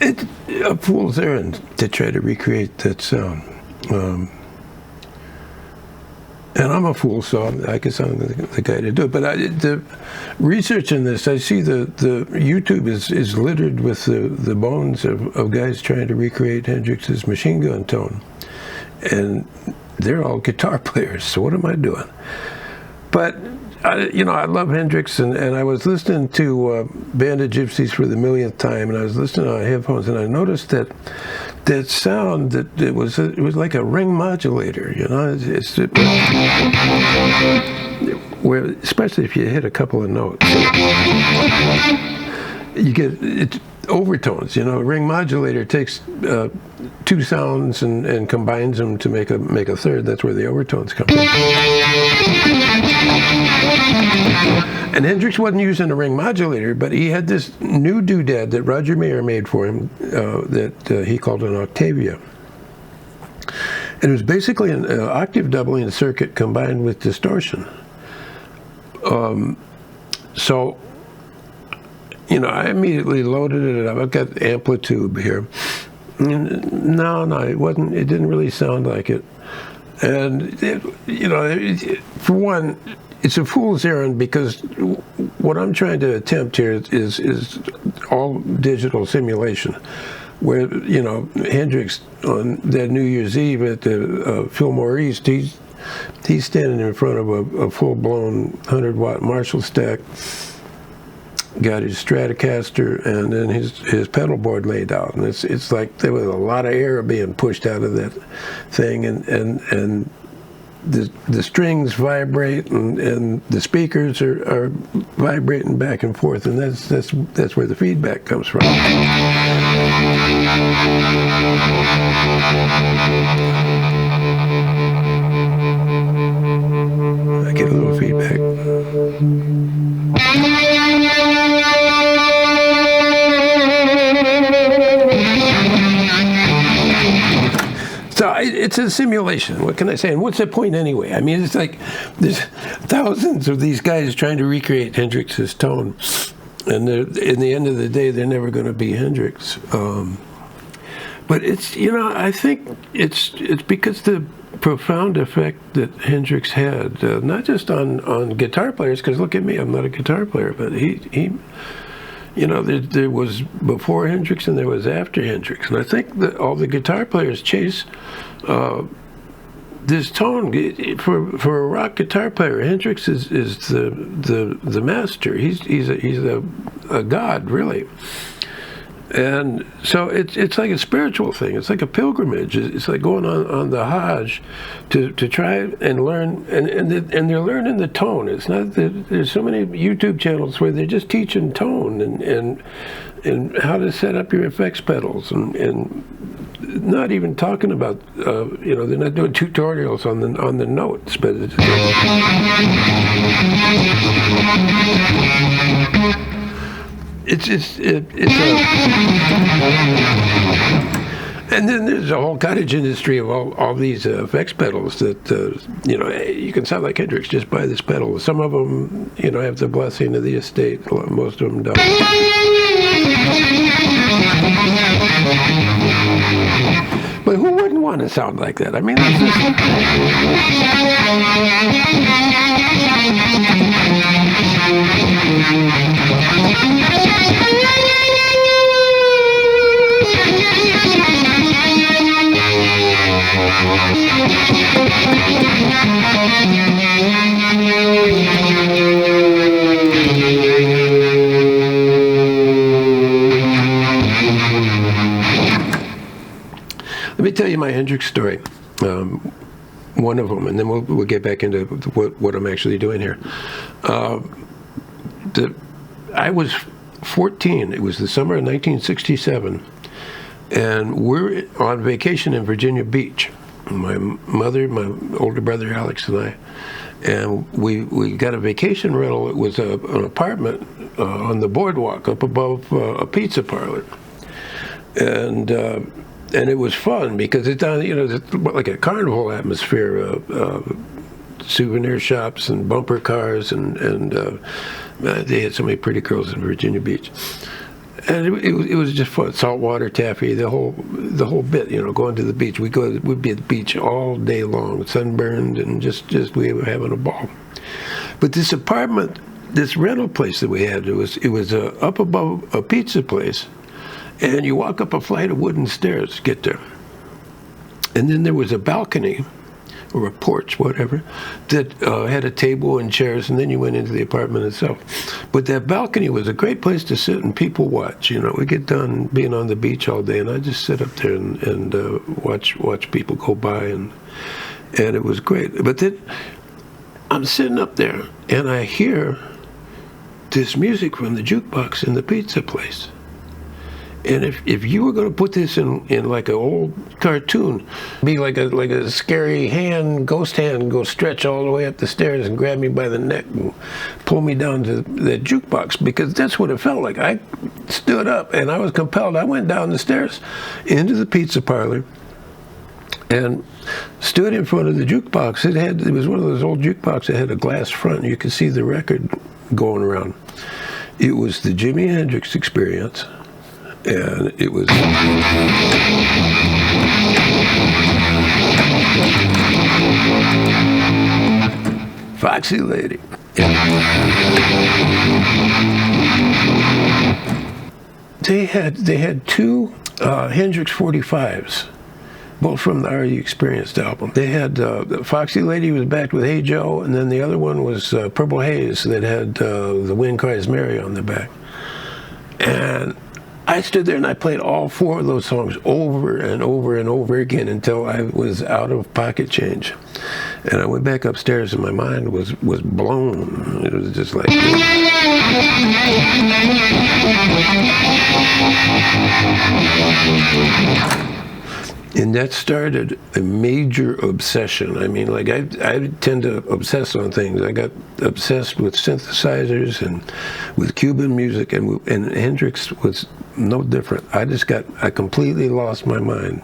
It's a fool's errand to try to recreate that sound. And I'm a fool, so I guess I'm the guy to do it. But the research in this, I see the YouTube is littered with the bones of guys trying to recreate Hendrix's machine gun tone. And they're all guitar players, so what am I doing? But, I love Hendrix, and I was listening to Band of Gypsies for the millionth time, and I was listening on headphones, and I noticed that sound, that it was like a ring modulator, where, especially if you hit a couple of notes, you get overtones. A ring modulator takes two sounds and combines them to make a third. That's where the overtones come from. And Hendrix wasn't using a ring modulator, but he had this new doodad that Roger Mayer made for him that he called an Octavia. And it was basically an octave doubling circuit combined with distortion. So, I immediately loaded it up. I've got amplitude here. No, it wasn't. It didn't really sound like it. And for one, it's a fool's errand, because what I'm trying to attempt here is all digital simulation, where Hendrix on that New Year's Eve at the Fillmore East, he's standing in front of a full-blown 100-watt Marshall stack, got his Stratocaster, and then his pedal board laid out, and it's like there was a lot of air being pushed out of that thing, and the strings vibrate, and the speakers are vibrating back and forth, and that's where the feedback comes from. I get a little feedback. So it's a simulation. What can I say? And what's the point anyway? I mean, it's like there's thousands of these guys trying to recreate Hendrix's tone, and in the end of the day, they're never going to be Hendrix. But it's I think it's because the profound effect that Hendrix had, not just on guitar players, because look at me, I'm not a guitar player, but he there was before Hendrix and there was after Hendrix, and I think that all the guitar players chase this tone. For a rock guitar player, Hendrix is the master. He's a god, really. And so it's like a spiritual thing. It's like a pilgrimage. It's like going on the Hajj to try and learn, and they're learning the tone. It's not that there's so many YouTube channels where they're just teaching tone and how to set up your effects pedals, and not even talking about they're not doing tutorials on the notes, but it's and then there's a whole cottage industry of all these effects pedals that you can sound like Hendrix just by this pedal. Some of them have the blessing of the estate. Most of them don't. But who wouldn't want to sound like that? I mean, that's Let me tell you my Hendrix story, one of them, and then we'll get back into what I'm actually doing here. I was 14. It was the summer of 1967, and we're on vacation in Virginia Beach. My mother, my older brother Alex, and I, and we got a vacation rental. It was an apartment on the boardwalk up above a pizza parlor, and it was fun because it's down, it's like a carnival atmosphere. souvenir shops and bumper cars, and they had so many pretty girls in Virginia Beach. And it was just fun. Saltwater taffy, the whole bit, going to the beach. We'd be at the beach all day long, sunburned, and just we were having a ball. But this apartment, this rental place that we had, it was up above a pizza place, and you walk up a flight of wooden stairs to get there. And then there was a balcony, or a porch, whatever, that had a table and chairs, and then you went into the apartment itself. But that balcony was a great place to sit and people watch. We get done being on the beach all day, and I just sit up there and watch people go by, and it was great. But then I'm sitting up there, and I hear this music from the jukebox in the pizza place. And if you were going to put this in like an old cartoon, be like a scary ghost hand, go stretch all the way up the stairs and grab me by the neck and pull me down to the jukebox, because that's what it felt like. I stood up and I was compelled. I went down the stairs into the pizza parlor and stood in front of the jukebox. It was one of those old jukeboxes that had a glass front. You could see the record going around. It was the Jimi Hendrix Experience. And it was Foxy Lady. Yeah. They had two Hendrix 45s, both from the Are You Experienced album. They had Foxy Lady was backed with Hey Joe, and then the other one was Purple Haze that had The Wind Cries Mary on the back. And I stood there and I played all four of those songs over and over and over again until I was out of pocket change. And I went back upstairs and my mind was blown. It was just like... And that started a major obsession. I mean, like, I tend to obsess on things. I got obsessed with synthesizers and with Cuban music, and Hendrix was no different. I completely lost my mind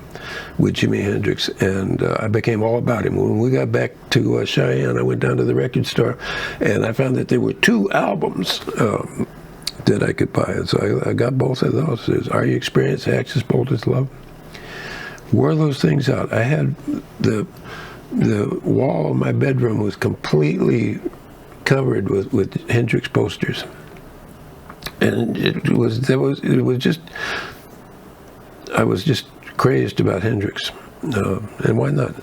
with Jimi Hendrix, and I became all about him. When we got back to Cheyenne, I went down to the record store, and I found that there were two albums that I could buy. And so I got both of those. There's Are You Experienced, Axis Bold as Love. Wore those things out. I had the wall of my bedroom was completely covered with Hendrix posters, and I was just crazed about Hendrix, and why not?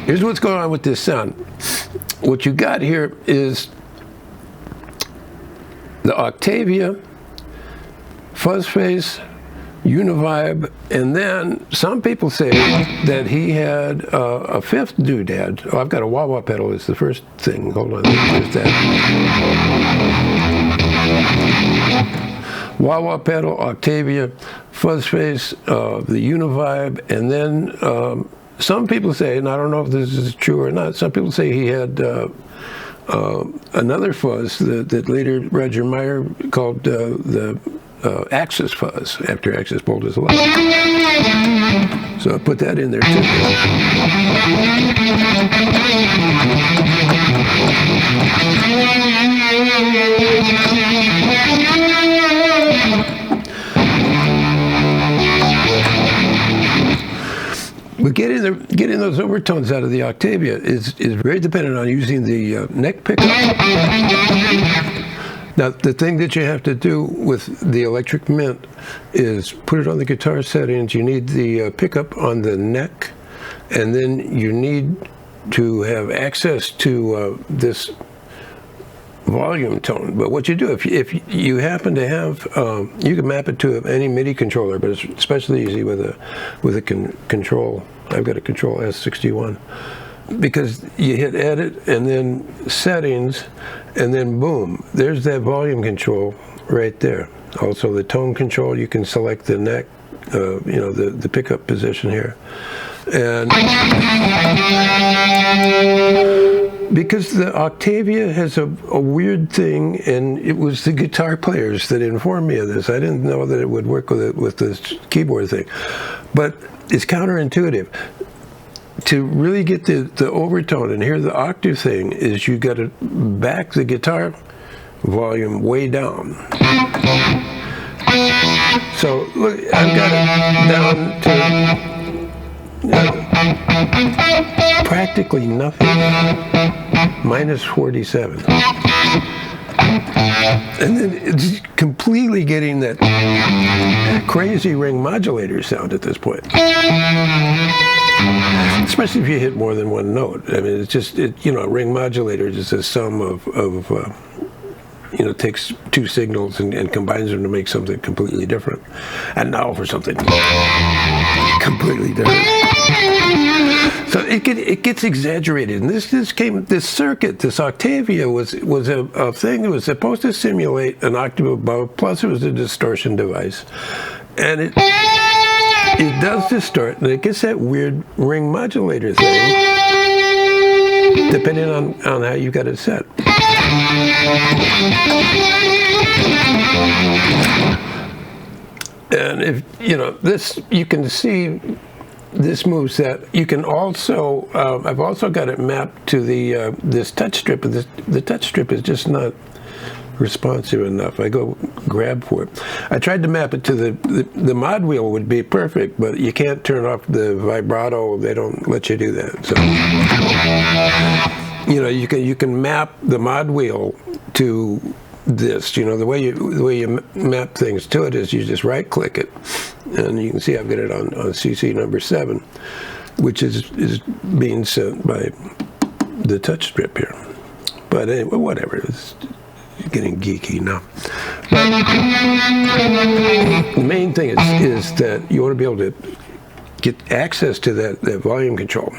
Here's what's going on with this sound. What you got here is the Octavia, Fuzz Face, Univibe, and then some people say that he had a fifth doodad. Oh, I've got a wah-wah pedal. It's the first thing. Hold on. There's that. Wah-wah pedal, Octavia, Fuzz Face, the Univibe, and then some people say, and I don't know if this is true or not, some people say he had another fuzz that later Roger Meyer called the Axis Fuzz, after Axis Bold as Love. So I put that in there too. But getting those overtones out of the Octavia is very dependent on using the neck pickup. Now, the thing that you have to do with the Electric Mint is put it on the guitar settings. You need the pickup on the neck, and then you need to have access to this volume tone. But what you do, if you happen to have, you can map it to any MIDI controller, but it's especially easy with a control. I've got a Control S61. Because you hit edit and then settings, and then boom, there's that volume control right there. Also the tone control, you can select the neck the pickup position here. And because the Octavia has a weird thing, and it was the guitar players that informed me of this. I didn't know that it would work with this keyboard thing. But it's counterintuitive. To really get the overtone and hear the octave thing is you got to back the guitar volume way down. So look, I've got it down to practically nothing, minus 47. And then it's completely getting that crazy ring modulator sound at this point. Especially if you hit more than one note. I mean, it's just, a ring modulator is a sum of takes two signals and combines them to make something completely different. And now for something completely different. So it gets exaggerated. And this circuit, this Octavia was a thing that was supposed to simulate an octave above, plus it was a distortion device. And it does distort, and it gets that weird ring modulator thing, depending on how you got it set. And if this, you can see this moves that. You can also, I've also got it mapped to the this touch strip. The touch strip is just not responsive enough. I go grab for it. I tried to map it to the mod wheel would be perfect, but you can't turn off the vibrato. They don't let you do that. So you can map the mod wheel to this. The way you map things to it is you just right click it, and you can see I've got it on CC number 7, which is being sent by the touch strip here. But anyway, whatever. It's getting geeky now. But the main thing is that you want to be able to get access to that volume control.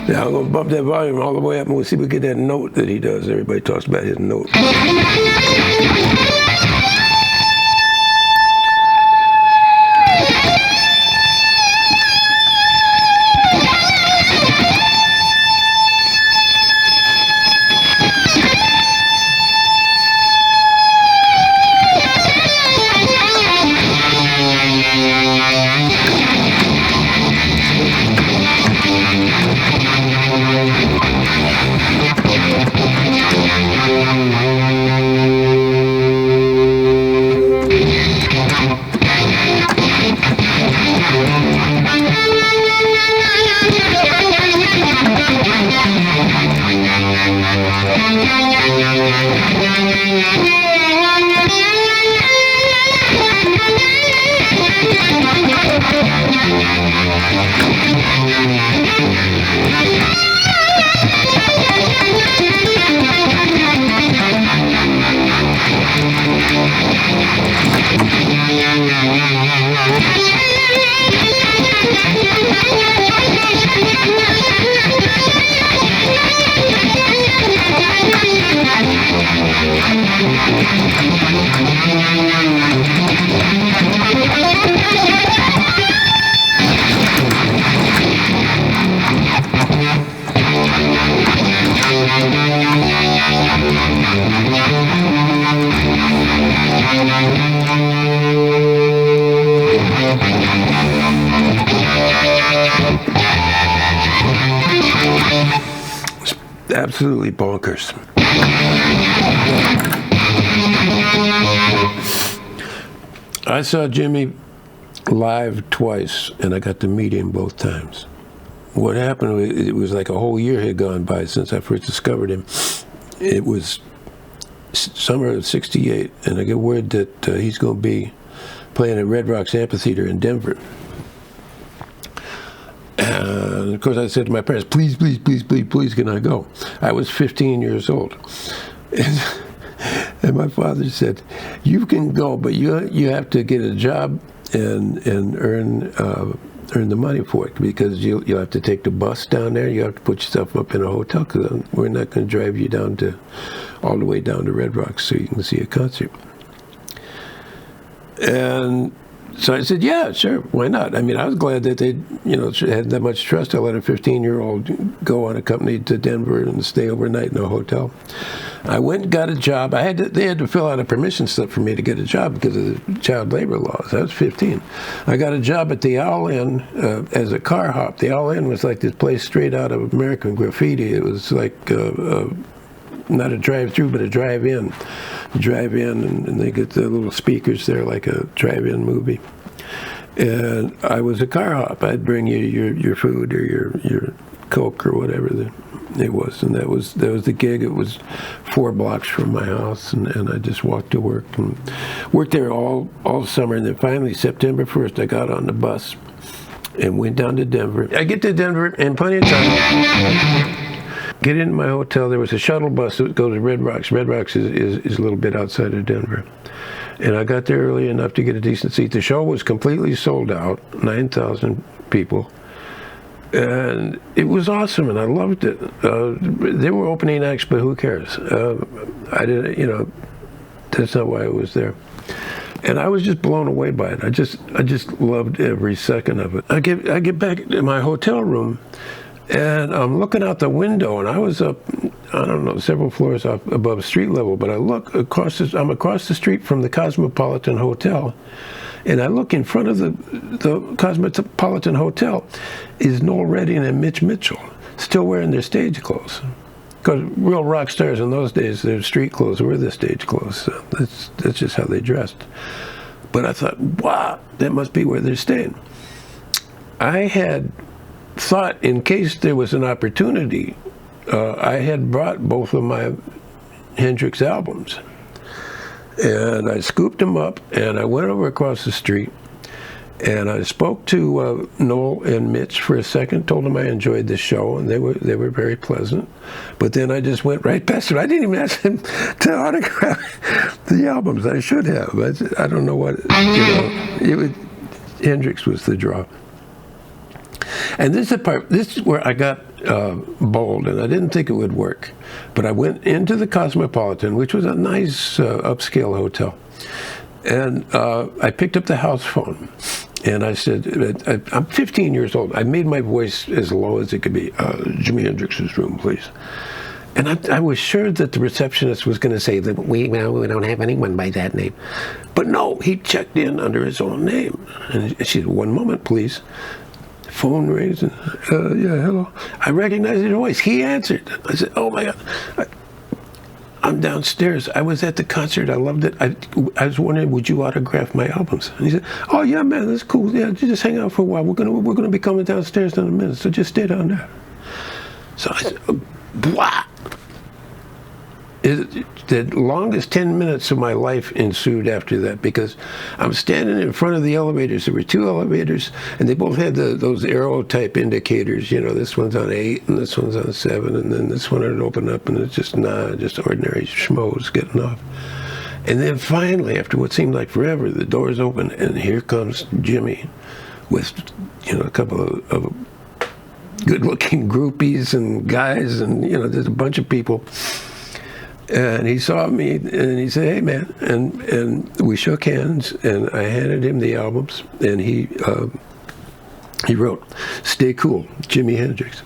Yeah, I'm going to bump that volume all the way up and we'll see if we get that note that he does. Everybody talks about his note. absolutely bonkers. I saw Jimmy live twice, and I got to meet him both times. What happened, it was like a whole year had gone by since I first discovered him. It was summer of '68, and I get word that he's going to be playing at Red Rocks Amphitheater in Denver. And of course I said to my parents, please, please, please, please, please, can I go? I was 15 years old. And my father said, you can go, but you have to get a job and earn the money for it, because you'll have to take the bus down there. You have to put yourself up in a hotel, because we're not going to drive you all the way down to Red Rocks so you can see a concert. And so I said, yeah, sure, why not? I mean, I was glad that they, had that much trust to let a 15-year-old go unaccompanied to Denver and stay overnight in a hotel. I went and got a job. They had to fill out a permission slip for me to get a job because of the child labor laws. I was 15. I got a job at the Owl Inn as a car hop. The Owl Inn was like this place straight out of American Graffiti. It was like not a drive-through, but a drive-in. You drive in, and they get the little speakers there like a drive-in movie. And I was a car hop. I'd bring you your food or your Coke or whatever it was, and that was the gig. It was 4 blocks from my house, and I just walked to work and worked there all summer. And then finally, September 1st, I got on the bus and went down to Denver. I get to Denver in plenty of time. Get into my hotel. There was a shuttle bus that goes to Red Rocks. Red Rocks is a little bit outside of Denver. And I got there early enough to get a decent seat. The show was completely sold out, 9,000 people. And it was awesome, and I loved it. They were opening acts, but who cares? I didn't, that's not why I was there. And I was just blown away by it. I just loved every second of it. I get back to my hotel room, and I'm looking out the window, and I was up, I don't know, several floors up above street level, but I look I'm across the street from the Cosmopolitan Hotel, and I look in front of the Cosmopolitan Hotel is Noel Redding and Mitch Mitchell, still wearing their stage clothes. Because real rock stars in those days, their street clothes were their stage clothes. So that's just how they dressed. But I thought, wow, that must be where they're staying. I had thought, in case there was an opportunity, I had brought both of my Hendrix albums. And I scooped them up, and I went over across the street, and I spoke to Noel and Mitch for a second, told them I enjoyed the show, and they were very pleasant. But then I just went right past them. I didn't even ask them to autograph the albums. I should have. I don't know what, Hendrix was the draw. And this is where I got bold, and I didn't think it would work. But I went into the Cosmopolitan, which was a nice upscale hotel, and I picked up the house phone, and I said, I'm 15 years old. I made my voice as low as it could be. Jimi Hendrix's room, please. And I was sure that the receptionist was going to say that we don't have anyone by that name. But no, he checked in under his own name. And she said, 1 moment, please. Phone rings, and yeah, hello. I recognized his voice. He answered. I said, oh my God. I'm downstairs. I was at the concert. I loved it. I was wondering, would you autograph my albums? And he said, oh yeah, man, that's cool. Yeah, just hang out for a while. We're gonna be coming downstairs in a minute, so just stay down there. So I said, blah. The longest 10 minutes of my life ensued after that, because I'm standing in front of the elevators. There were 2 elevators, and they both had those arrow type indicators. This one's on 8, and this one's on 7, and then this one would open up, and it's just ordinary schmoes getting off. And then finally, after what seemed like forever, the doors open, and here comes Jimmy with a couple of good-looking groupies and guys, and there's a bunch of people. And he saw me, and he said, hey, man, and we shook hands, and I handed him the albums, and he wrote, stay cool, Jimi Hendrix.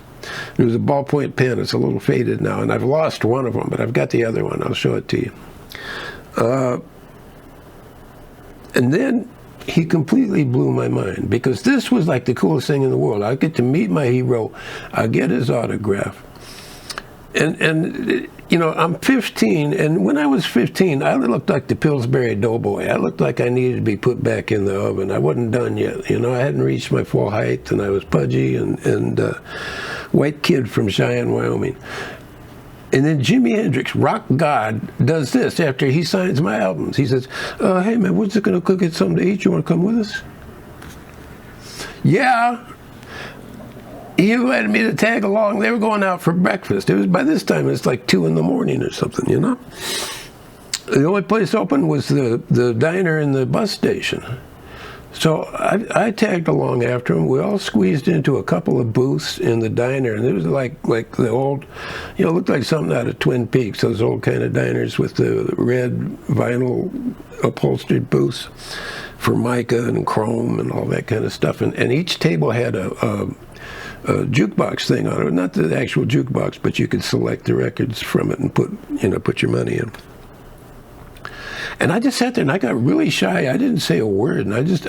It was a ballpoint pen. It's a little faded now, and I've lost one of them, but I've got the other one. I'll show it to you. And then he completely blew my mind, because this was like the coolest thing in the world. I get to meet my hero. I get his autograph. And you know, I'm 15, and when I was 15, I looked like the Pillsbury Doughboy. I looked like I needed to be put back in the oven. I wasn't done yet. You know, I hadn't reached my full height, and I was pudgy and white kid from Cheyenne, Wyoming. And then Jimi Hendrix, rock god, does this after he signs my albums. He says, hey man, we're just going to go get something to eat. You want to come with us? Yeah. He invited me to tag along. They were going out for breakfast. It was, by this time, it's like 2 in the morning or something, you know? The only place open was the diner in the bus station. So I tagged along after him. We all squeezed into a couple of booths in the diner, and it was like the old, you know, it looked like something out of Twin Peaks, those old kind of diners with the red vinyl upholstered booths for mica and chrome and all that kind of stuff. And each table had a jukebox thing on it, not the actual jukebox, but you could select the records from it and put your money in. And I just sat there and I got really shy. I didn't say a word, and I just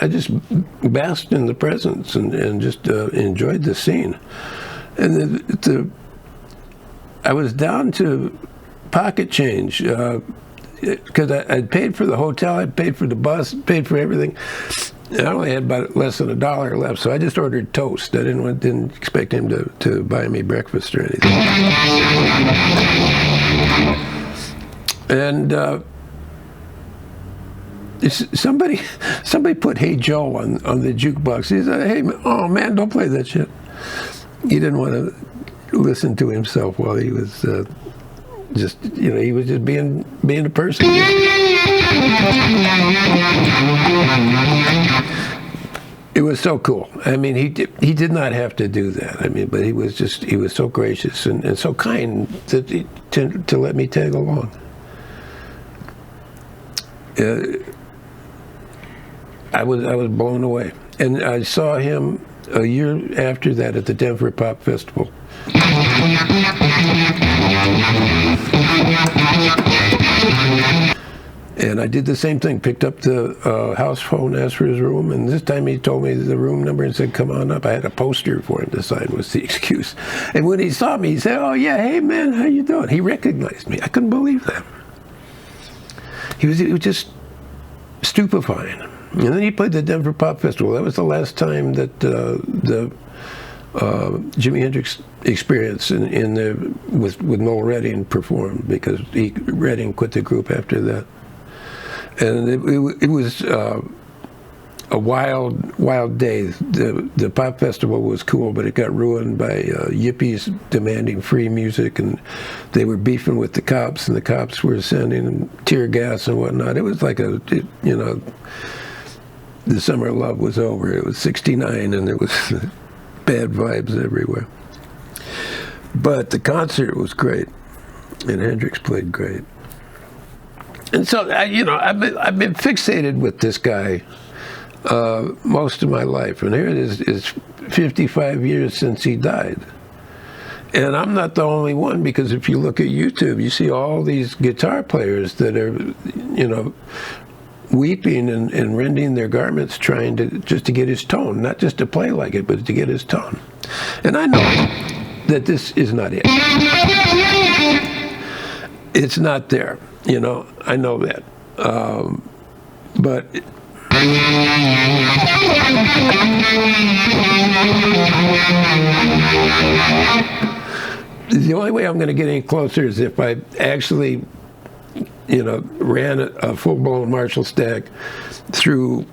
basked in the presence and just enjoyed the scene. And I was down to pocket change because I'd paid for the hotel, I'd paid for the bus, paid for everything. I only had about less than $1 left, so I just ordered toast. I didn't expect him to buy me breakfast or anything. And somebody put "Hey Joe" on the jukebox. He said, "Hey, oh man, don't play that shit." He didn't want to listen to himself while he was just, you know, he was just being a person. It was so cool. I mean, he did not have to do that. I mean, but he was so gracious and so kind to let me tag along. I was blown away, and I saw him a year after that at the Denver Pop Festival. And I did the same thing, picked up the house phone, asked for his room, and this time he told me the room number and said, "Come on up." I had a poster for him to sign, was the excuse. And when he saw me, he said, "Oh yeah, hey man, how you doing?" He recognized me. I couldn't believe that. He was just stupefying. And then he played the Denver Pop Festival. That was the last time that the Jimi Hendrix Experience with Noel Redding performed, because Redding quit the group after that. And it was a wild day. The pop festival was cool, but it got ruined by yippies demanding free music, and they were beefing with the cops, and the cops were sending them tear gas and whatnot. It was like the summer of love was over. It was '69, and there was bad vibes everywhere. But the concert was great, and Hendrix played great. And so, I've been fixated with this guy most of my life, and here it is, it's 55 years since he died. And I'm not the only one, because if you look at YouTube, you see all these guitar players that are, weeping and rending their garments, trying to get his tone, not just to play like it, but to get his tone. And I know that this is not it. It's not there, I know that. But the only way I'm going to get any closer is if I actually ran a full-blown Marshall stack through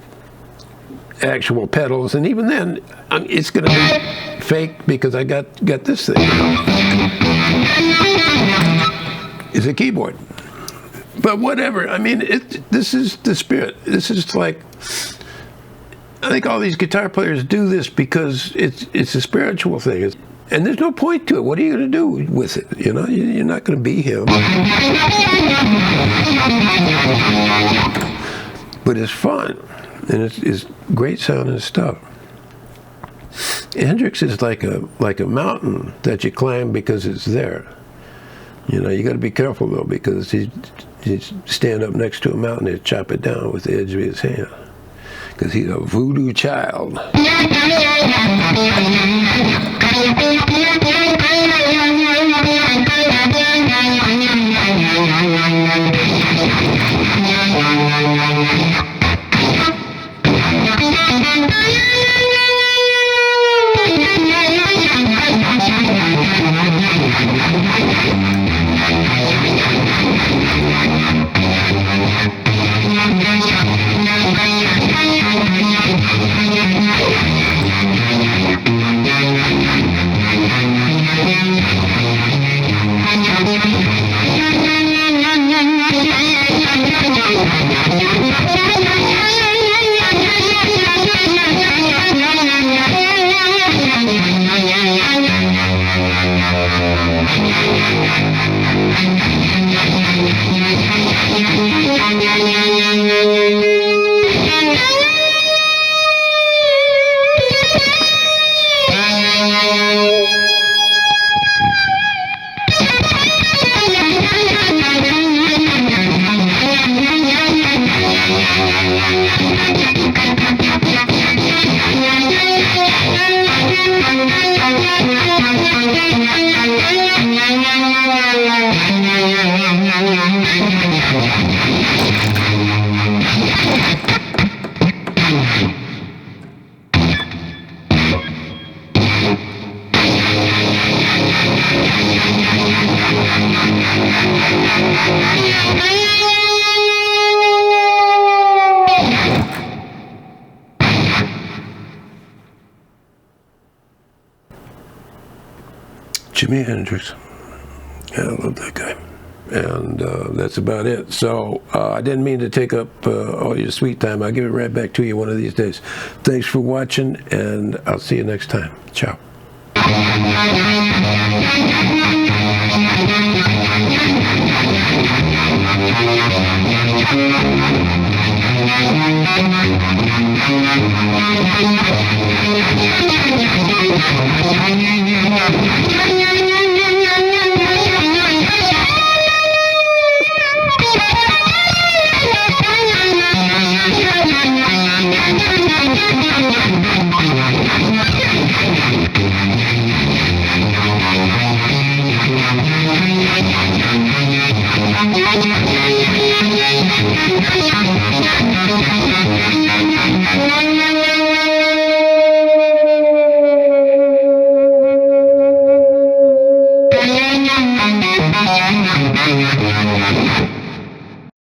actual pedals, and even then, it's going to be fake, because I got this thing. It's a keyboard. But whatever. I mean, this is the spirit. This is like, I think all these guitar players do this because it's a spiritual thing. And there's no point to it. What are you going to do with it? You're not going to be him. But it's fun, and it's great sounding stuff. Hendrix is like a mountain that you climb because it's there. You got to be careful though, because he'd stand up next to a mountain and chop it down with the edge of his hand. because he's a voodoo child. Jimi Hendrix. Yeah, I love that guy. And that's about it. So I didn't mean to take up all your sweet time. I'll give it right back to you one of these days. Thanks for watching, and I'll see you next time. Ciao. Thank you.